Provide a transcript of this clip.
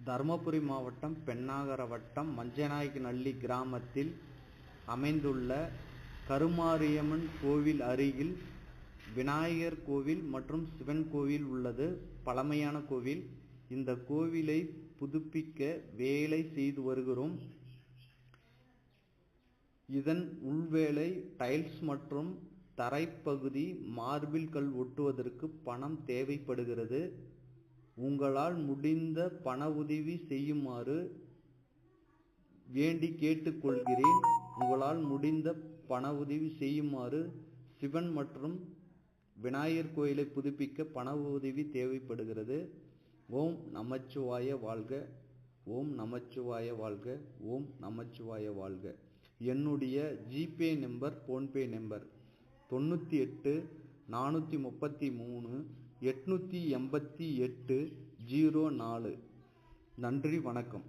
தருமபுரி மாவட்டம் பென்னாகரம் வட்டம் மஞ்சநாயக்கநல்லி கிராமத்தில் அமைந்துள்ள கருமாரியம்மன் கோவில் அருகில் விநாயகர் கோவில் மற்றும் சிவன் கோவில் உள்ளது. பழமையான கோவில். இந்த கோவிலை புதுப்பிக்க வேலை செய்து வருகிறோம். இதன் உள்வேலை டைல்ஸ் மற்றும் தரைப்பகுதி மார்பிள் கல் ஒட்டுவதற்கு பணம் தேவைப்படுகிறது. உங்களால் முடிந்த பண உதவி செய்யுமாறு வேண்டி கேட்டுக்கொள்கிறேன். உங்களால் முடிந்த பண உதவி செய்யுமாறு சிவன் மற்றும் விநாயகர் கோயிலை புதுப்பிக்க பண உதவி தேவைப்படுகிறது. ஓம் நமச்சிவாய வாழ்க. ஓம் நமச்சிவாய வாழ்க. ஓம் நமச்சிவாய வாழ்க. என்னுடைய ஜிபே நம்பர், போன்பே நம்பர் 98 433 888 04. நன்றி, வணக்கம்.